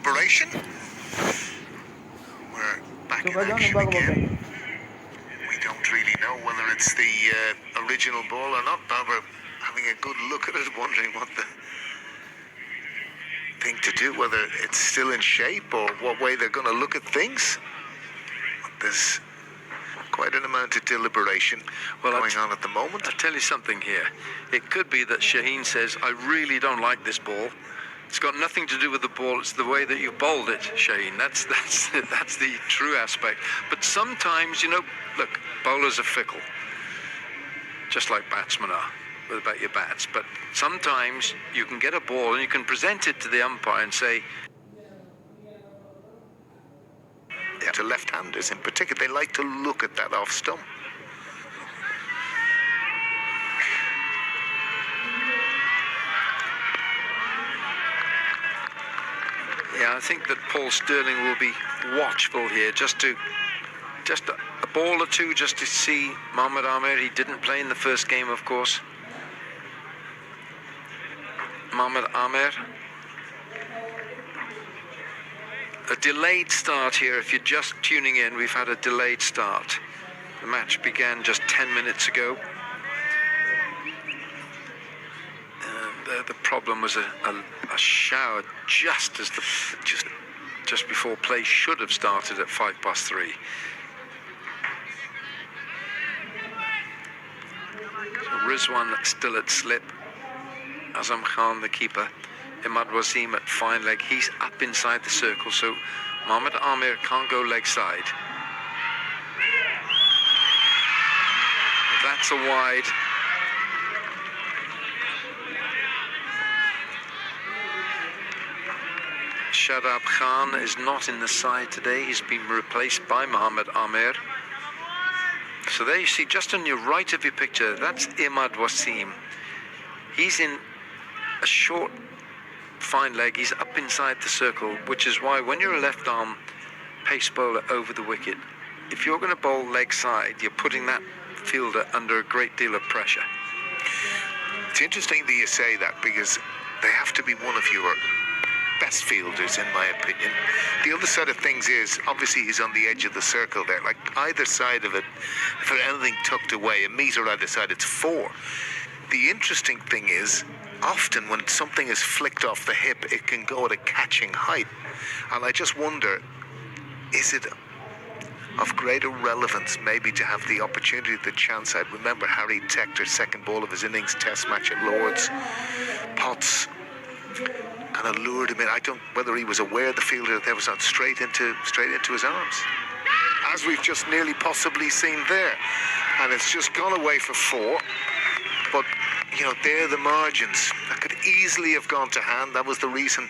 deliberation. We're back in Coba jangan action nembak ke again. bawah. We don't really know whether it's the original ball or not. Barbara having a good look at it, wondering what the thing to do, whether it's still in shape or what way they're going to look at things. But there's quite an amount of deliberation going on at the moment. I'll tell you something here. It could be that Shaheen says, I really don't like this ball. It's got nothing to do with the ball. It's the way that you bowled it, Shaheen. That's the true aspect. But sometimes, you know, look, bowlers are fickle, just like batsmen are about your bats. But sometimes you can get a ball and you can present it to the umpire and say, to left-handers in particular, they like to look at that off stump. yeah, I think that Paul Stirling will be watchful here, just a ball or two, just to see Mohammad Amir. He didn't play in the first game, of course. Mohammad Amir. A delayed start here. If you're just tuning in, we've had a delayed start. The match began just 10 minutes ago. And the problem was a shower just as just before play should have started at 3:05. So Rizwan still at slip. Azam Khan, the keeper. Imad Wasim at fine leg. He's up inside the circle, so Mohammad Amir can't go leg side. That's a wide. Shadab Khan is not in the side today. He's been replaced by Mohammad Amir. So there you see, just on your right of your picture, that's Imad Wasim. He's in a short fine leg. He's up inside the circle, which is why when you're a left arm pace bowler over the wicket, if you're going to bowl leg side, you're putting that fielder under a great deal of pressure. It's interesting that you say that, because they have to be one of your best fielders, in my opinion. The other side of things is, obviously he's on the edge of the circle there, like either side of it, if there's anything tucked away, a metre either side, it's 4. The interesting thing is, often when something is flicked off the hip, it can go at a catching height. And I just wonder, is it of greater relevance maybe to have the opportunity, the chance? I remember Harry Tector's second ball of his innings test match at Lord's. Potts kind of lured him in. I don't know whether he was aware the fielder that there was not straight into his arms, as we've just nearly possibly seen there. And it's just gone away for 4. But, you know, there are the margins. That could easily have gone to hand. That was the reason,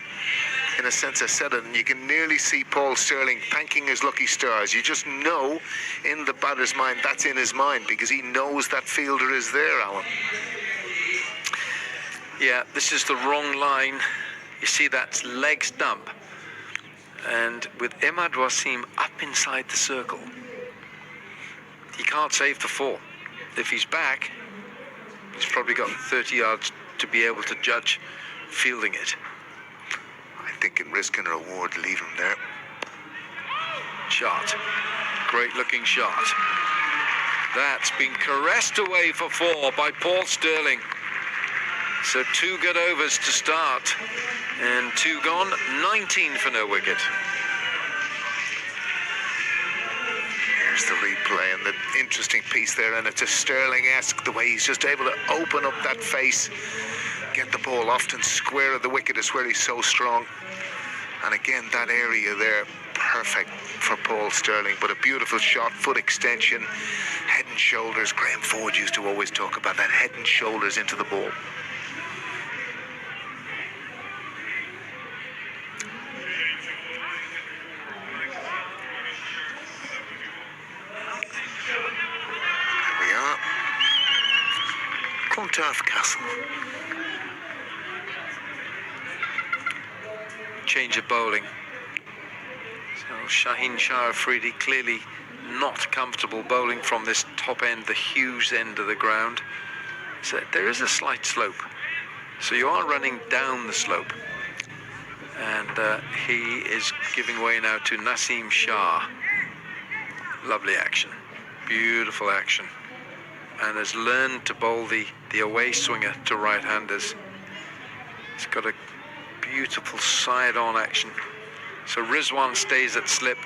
in a sense, I said it. And you can nearly see Paul Stirling thanking his lucky stars. You just know in the batter's mind that's in his mind, because he knows that fielder is there, Alan. Yeah, this is the wrong line. You see, that's leg stump. And with Imad Wasim up inside the circle, he can't save the 4. If he's back, he's probably got 30 yards to be able to judge fielding it. I think in risk and reward, leave him there. Shot. Great looking shot. That's been caressed away for 4 by Paul Stirling. So 2 good overs to start. And 2 gone, 19 for no wicket. Here's the replay and the interesting piece there, and it's a Stirling-esque, the way he's just able to open up that face, get the ball often square of the wicket is where he's so strong. And again, that area there, perfect for Paul Stirling, but a beautiful shot, foot extension, head and shoulders. Graham Ford used to always talk about that, head and shoulders into the ball. Clontarf Castle. Change of bowling. So Shaheen Shah Afridi clearly not comfortable bowling from this top end, the Hughes end of the ground. So there is a slight slope. So you are running down the slope. And he is giving way now to Naseem Shah. Lovely action, beautiful action, and has learned to bowl the away swinger to right-handers. He's got a beautiful side-on action. So Rizwan stays at slip.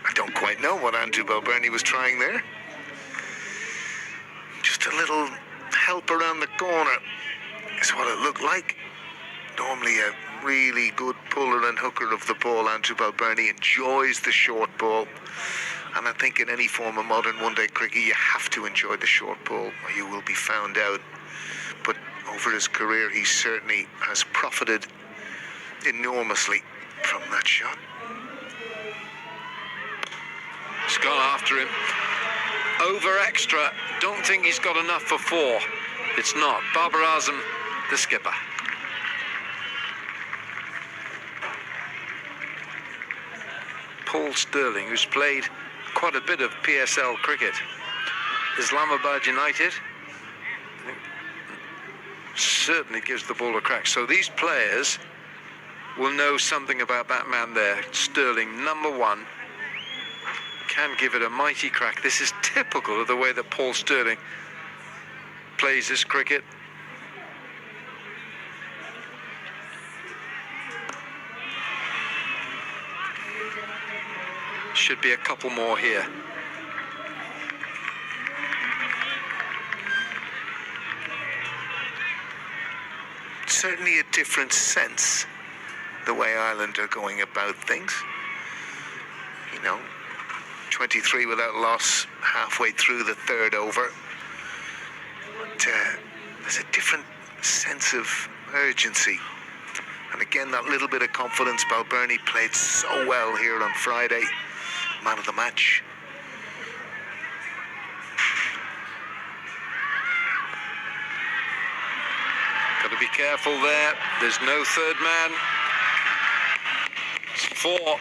I don't quite know what Andrew Balbirnie was trying there. Just a little help around the corner is what it looked like. Normally a really good puller and hooker of the ball, Andrew Balbirnie enjoys the short ball. And I think in any form of modern one-day cricket, you have to enjoy the short ball or you will be found out. But over his career, he certainly has profited enormously from that shot. He's gone after him. Over extra. Don't think he's got enough for 4. It's not. Babar Azam, the skipper. Paul Sterling, who's played quite a bit of PSL cricket. Islamabad United. Certainly gives the ball a crack. So these players will know something about that man there. Sterling, number 1. Can give it a mighty crack. This is typical of the way that Paul Sterling plays this cricket. Should be a couple more here. Certainly a different sense, the way Ireland are going about things. You know, 23 without loss halfway through the 3rd over. But there's a different sense of urgency. And again, that little bit of confidence. Balbirnie played so well here on Friday. Man of the match. Got to be careful there. There's no third man. It's 4.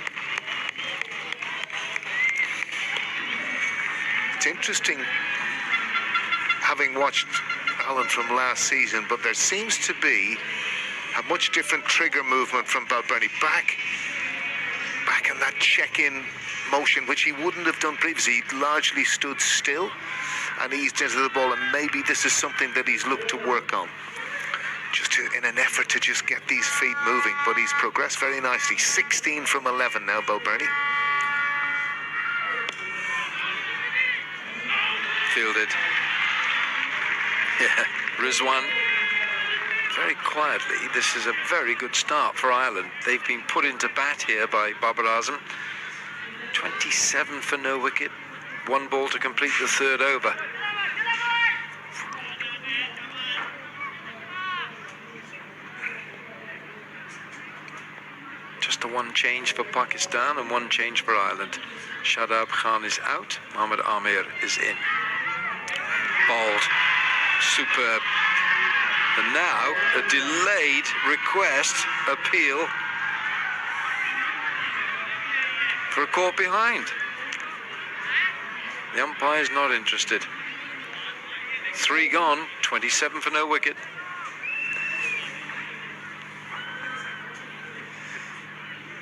It's interesting having watched Alan from last season, but there seems to be a much different trigger movement from Balbirnie back in that check-in motion, which he wouldn't have done previously. He largely stood still and eased into the ball, and maybe this is something that he's looked to work on, in an effort to just get these feet moving. But he's progressed very nicely. 16 from 11 now, Balbirnie. Fielded. Yeah, Rizwan. Very quietly, this is a very good start for Ireland. They've been put into bat here by Babar Azam. 27 for no wicket. 1 ball to complete the 3rd over. Just a 1 change for Pakistan and 1 change for Ireland. Shadab Khan is out. Mohammad Amir is in. Bowled. Superb. And now a delayed request appeal for a caught behind. The umpire's not interested. 3 gone, 27 for no wicket.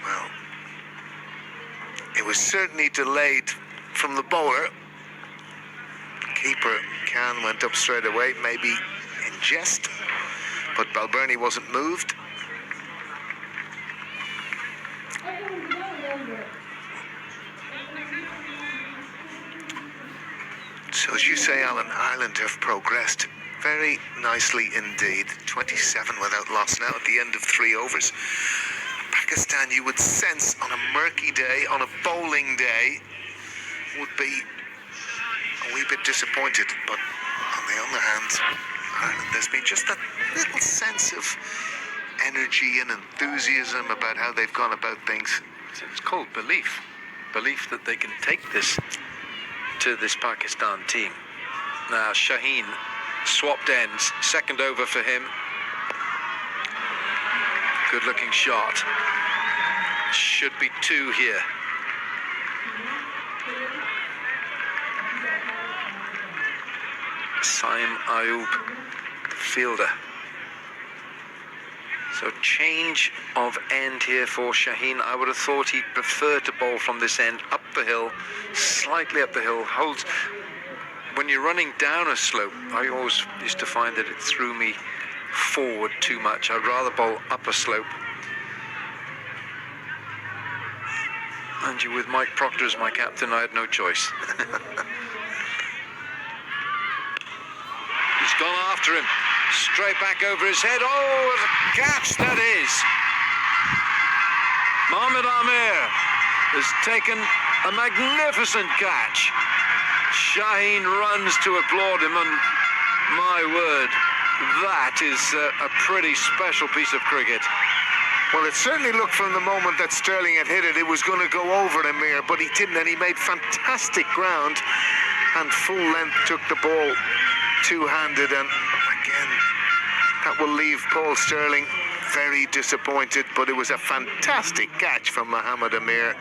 Well, it was certainly delayed from the bowler. Keeper Khan went up straight away, maybe in jest, but Balbirnie wasn't moved. So as you say, Alan, Ireland have progressed very nicely indeed. 27 without loss now at the end of 3 overs. Pakistan, you would sense on a murky day, on a bowling day, would be a wee bit disappointed. But on the other hand, Ireland, there's been just that little sense of energy and enthusiasm about how they've gone about things. It's called belief. Belief that they can take this to this Pakistan team. Now Shaheen swapped ends. 2nd over for him. Good looking shot. Should be 2 here. Saim Ayub, fielder. So change of end here for Shaheen. I would have thought he'd prefer to bowl from this end, up the hill, slightly up the hill. Holds. When you're running down a slope, I always used to find that it threw me forward too much. I'd rather bowl up a slope. And with Mike Proctor as my captain, I had no choice. He's gone after him. Straight back over his head. Oh, what a catch that is. Mohammad Amir has taken a magnificent catch. Shaheen runs to applaud him, and my word, that is a pretty special piece of cricket. Well, it certainly looked from the moment that Sterling had hit it, it was going to go over Amir, but he didn't, and he made fantastic ground and full length took the ball two-handed, and again, that will leave Paul Sterling very disappointed, but it was a fantastic catch from Mohammad Amir.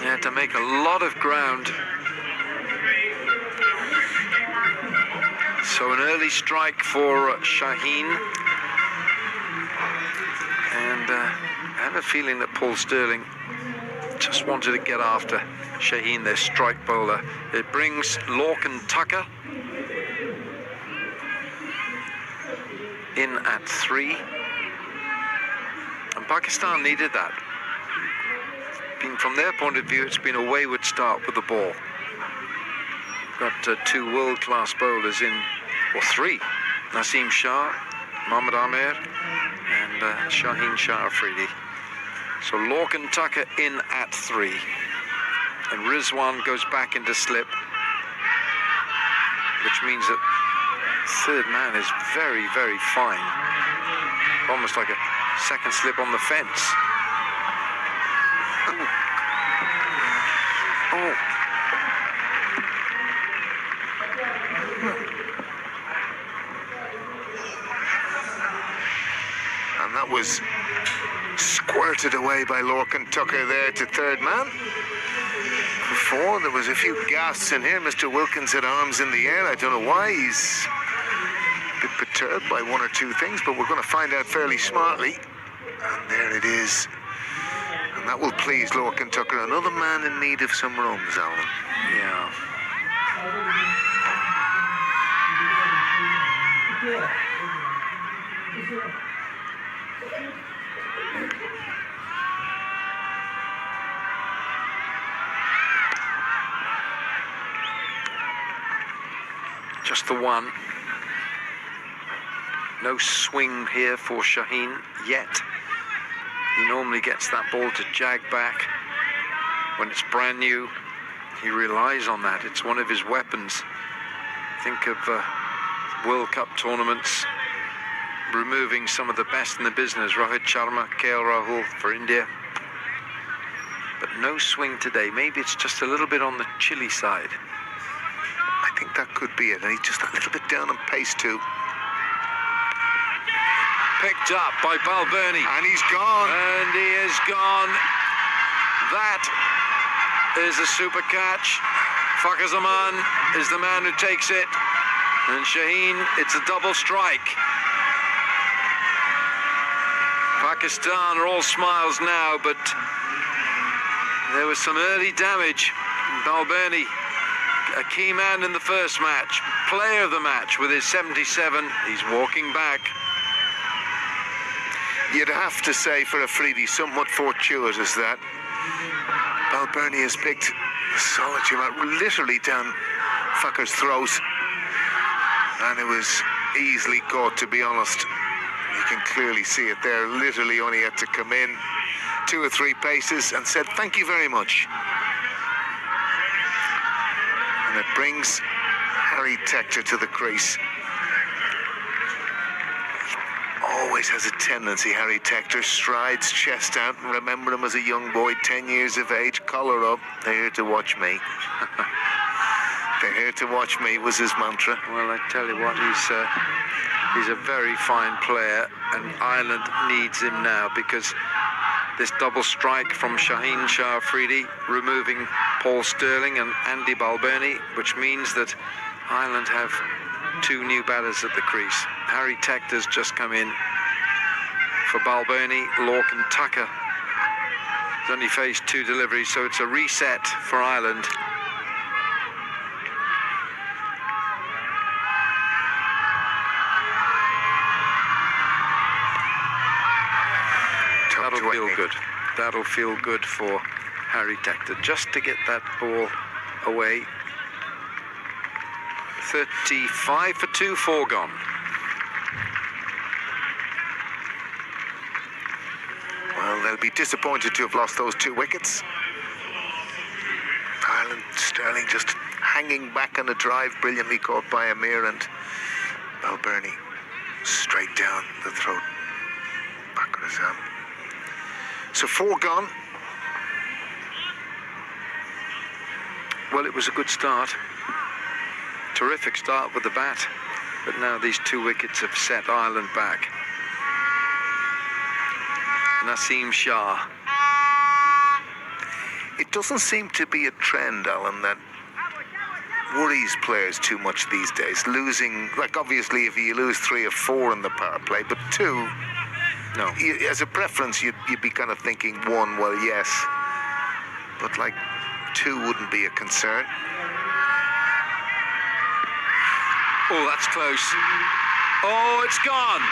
Yeah, to make a lot of ground. So an early strike for Shaheen. And I have a feeling that Paul Sterling just wanted to get after Shaheen, their strike bowler. It brings Lorcan Tucker in at 3. And Pakistan needed that. From their point of view, it's been a wayward start with the ball. Got 2 world-class bowlers in, or 3. Naseem Shah, Mohammad Amir, and Shaheen Shah Afridi. So Lorcan Tucker in at 3. And Rizwan goes back into slip, which means that third man is very, very fine. Almost like a second slip on the fence. Oh. And that was squirted away by Lorcan Tucker there to third man. For 4, there was a few gasps in here. Mr. Wilkins had arms in the air. I don't know why. He's a bit perturbed by 1 or 2 things, but we're going to find out fairly smartly. And there it is. And that will please Lorcan Tucker, another man in need of some runs, Alan. Yeah. Just the 1. No swing here for Shaheen yet. He normally gets that ball to jag back when it's brand new. He relies on that. It's one of his weapons. Think of World Cup tournaments, removing some of the best in the business. Rohit Sharma, KL Rahul for India. But no swing today. Maybe it's just a little bit on the chilly side. I think that could be it. And he's just a little bit down on pace too. Picked up by Balbirnie. And he's gone. And he is gone. That is a super catch. Fakhar Zaman is the man who takes it. And Shaheen, it's a double strike. Pakistan are all smiles now, but there was some early damage. Balbirnie, a key man in the first match, player of the match with his 77. He's walking back. You'd have to say for Afridi, somewhat fortuitous that Balbirnie has picked a solitary man literally down Fakhar's throat, and it was easily caught, to be honest. You can clearly see it there. Literally only had to come in 2 or 3 paces and said thank you very much. And it brings Harry Tector to the crease. Always has a tendency, Harry Tector, strides chest out, and remember him as a young boy, 10 years of age, collar up, they're here to watch me. They're here to watch me was his mantra. Well, I tell you what, he's a very fine player, and Ireland needs him now, because this double strike from Shaheen Shah Afridi, removing Paul Sterling and Andy Balbirnie, which means that Ireland have 2 new batters at the crease. Harry Tector's just come in for Balbirnie. Lorcan Tucker has only faced 2 deliveries, so it's a reset for Ireland. That'll feel good. That'll feel good for Harry Tector, just to get that ball away. 35 for 2, 4 gone. Well, they'll be disappointed to have lost those 2 wickets. Ireland, Sterling just hanging back on a drive, brilliantly caught by Amir, and Balbirnie straight down the throat. Back on his arm. So 4 gone. Well, it was a good start. Terrific start with the bat. But now these 2 wickets have set Ireland back. Naseem Shah. It doesn't seem to be a trend, Alan, that worries players too much these days. Losing, like obviously if you lose 3 or 4 in the power play, but 2, No. as a preference, you'd be kind of thinking 1, well, yes. But like 2 wouldn't be a concern. Oh, that's close. Oh, it's gone.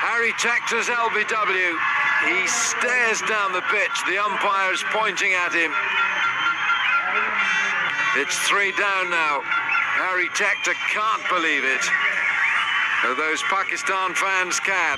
Harry Tector's LBW. He stares down the pitch. The umpire is pointing at him. It's 3 down now. Harry Tector can't believe it. Though those Pakistan fans can.